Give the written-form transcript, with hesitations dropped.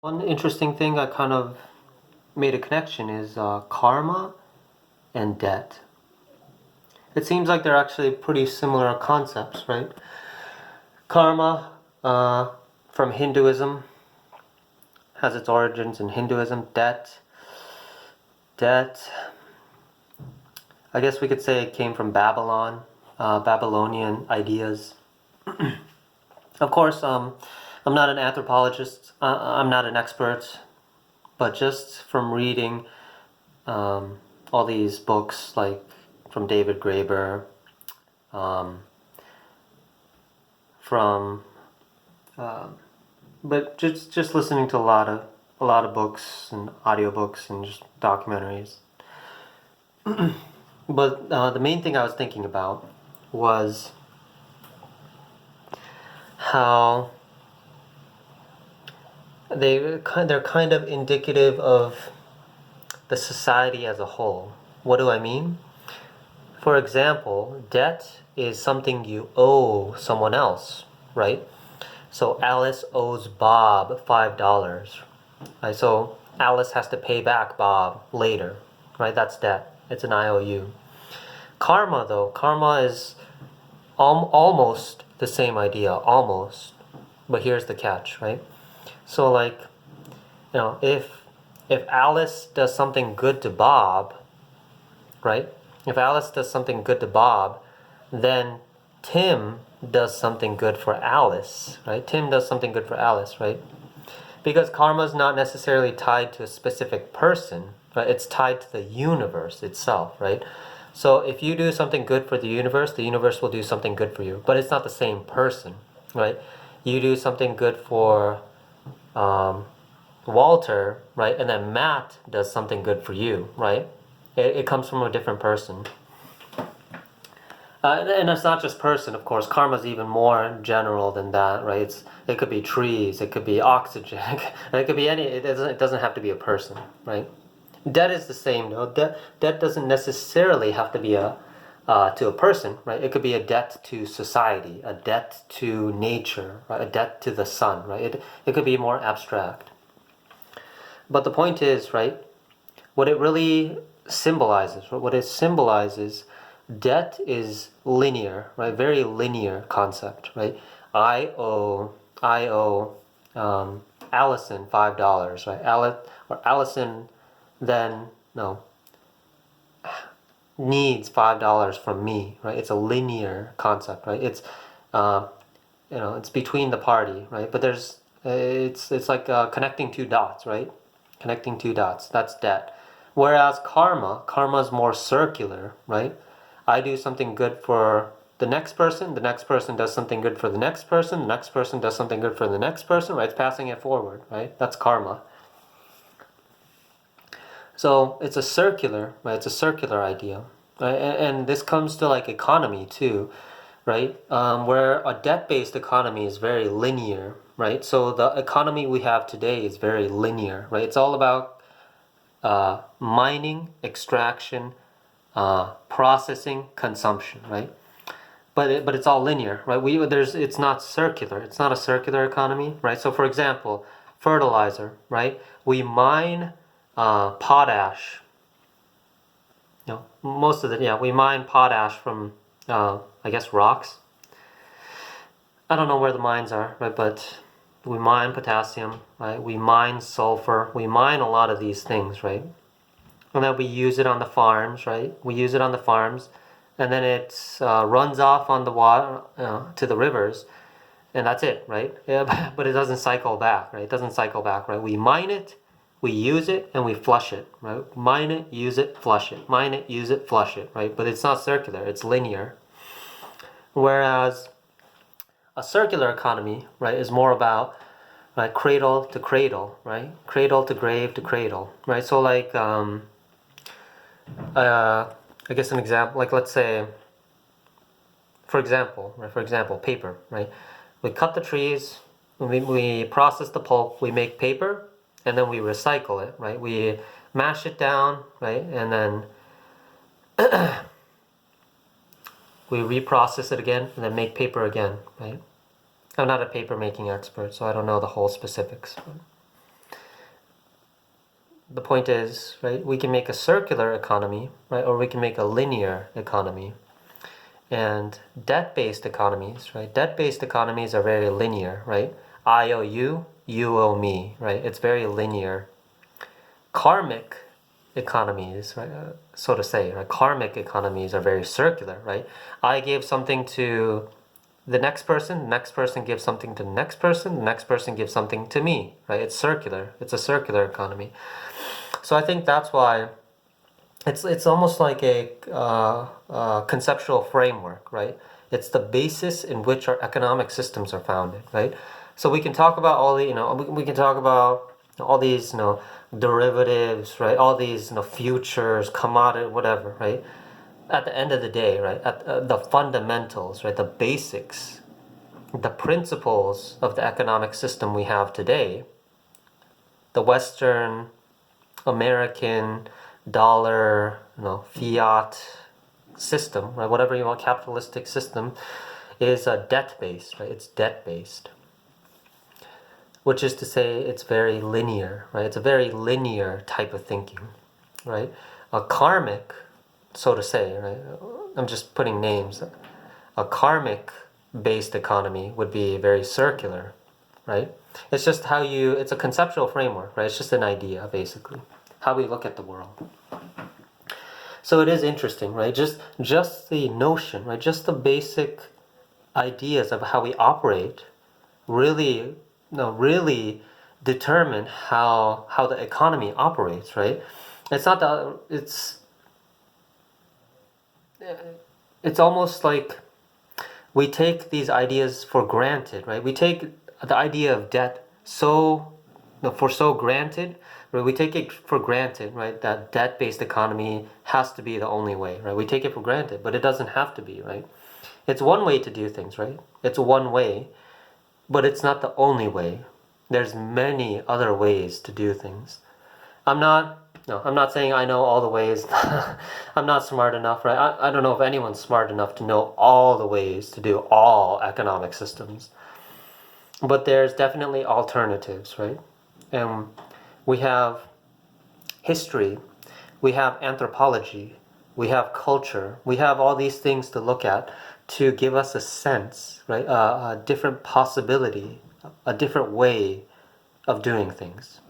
One interesting thing I kind of made a connection is karma and debt. It seems like they're actually pretty similar concepts, right? Karma, from Hinduism, has its origins in Hinduism. Debt, I guess we could say it came from Babylon, Babylonian ideas. Of course, I'm not an anthropologist, I'm not an expert, but just from reading all these books, like from David Graeber, um, from but just listening to a lot of books and audiobooks and just documentaries. But the main thing I was thinking about was how they're kind of indicative of the society as a whole. What do I mean? For example, debt is something you owe someone else, right? So Alice owes Bob $5. Right? So Alice has to pay back Bob later, right? That's debt. It's an IOU. Karma, though, karma is almost the same idea, almost. But here's the catch, right? So like, if Alice does something good to Bob, right? If Alice does something good to Bob, then Tim does something good for Alice, right? Tim does something good for Alice, right? Because karma is not necessarily tied to a specific person, right? It's tied to the universe itself, right? So if you do something good for the universe will do something good for you. But it's not the same person, right? You do something good for Walter, right? And then Matt does something good for you, right? It comes from a different person. And it's not just person, of course. Karma is even more general than that, right? It could be trees, it could be oxygen, it could be any. It doesn't have to be a person, right? Debt is the same, though. Debt doesn't necessarily have to be to a person, right? It could be a debt to society, a debt to nature, right? A debt to the sun, right? It could be more abstract. But the point is, right? What it really symbolizes, right? What it symbolizes, debt is linear, right? Very linear concept, right? I owe Allison $5, right? Allison then no needs $5 from me, right? It's a linear concept, right? Uh, it's between the party, right? But it's like connecting two dots, right? Connecting two dots. That's debt. Whereas karma is more circular, right? I do something good for the next person does something good for the next person does something good for the next person, right? It's passing it forward, right? That's karma. So it's a circular, right? It's a circular idea, right? And this comes to like economy too, right? Where a debt-based economy is very linear, right? So the economy we have today is very linear, right? It's all about mining, extraction, processing, consumption, right? But it's all linear, right? It's not circular. It's not a circular economy, right? So for example, fertilizer, right? We mine potash. We mine potash from I guess rocks. I don't know where the mines are, right? But we mine potassium, right? We mine sulfur. We mine a lot of these things, right? And then we use it on the farms, right? We use it on the farms, and then it runs off on the water to the rivers, and that's it, right? Yeah, but it doesn't cycle back, right? It doesn't cycle back, right? We mine it, we use it, and we flush it, right? Mine it, use it, flush it. Mine it, use it, flush it, right? But it's not circular, it's linear. Whereas a circular economy, right, is more about right, cradle to cradle, right? Cradle to grave to cradle, right? So like, I guess an example, like let's say, for example, paper, right? We cut the trees, we process the pulp, we make paper, and then we recycle it, right? We mash it down, right? And then we reprocess it again, and then make paper again, right? I'm not a paper making expert, so I don't know the whole specifics. the point is, right, we can make a circular economy, right, or we can make a linear economy. And debt-based economies, right, debt-based economies are very linear, right? I owe you, you owe me, right? It's very linear. Karmic economies, right, so to say, right? Karmic economies are very circular, right? I gave something to the next person gives something to the next person gives something to me, right? It's circular. It's a circular economy. So I think that's why it's almost like a conceptual framework, right? It's the basis in which our economic systems are founded, right? So we can talk about all the, we can talk about all these, derivatives, right? All these, futures, commodity, whatever, right? At the end of the day, right? At the fundamentals, right? The basics, the principles of the economic system we have today, the Western American dollar, fiat system, right? Whatever you want, capitalistic system, is debt-based, right? It's debt-based, which is to say it's very linear, right? It's a very linear type of thinking, right? A karmic, so to say, right? I'm just putting names. A karmic-based economy would be very circular, right? It's just it's a conceptual framework, right? It's just an idea, basically, how we look at the world. So it is interesting, right? Just the notion, right? Just the basic ideas of how we operate really, really determine how the economy operates, right? It's not that it's almost like we take these ideas for granted, right? We take the idea of debt so granted, right? We take it for granted, right? That debt-based economy has to be the only way, right? We take it for granted, but it doesn't have to be, right? It's one way to do things, right? It's one way, but it's not the only way. There's many other ways to do things. I'm not saying I know all the ways. I'm not smart enough, right? I don't know if anyone's smart enough to know all the ways to do all economic systems. But there's definitely alternatives, right? And we have history, we have anthropology, we have culture, we have all these things to look at to give us a sense, right? A different possibility, a different way of doing things.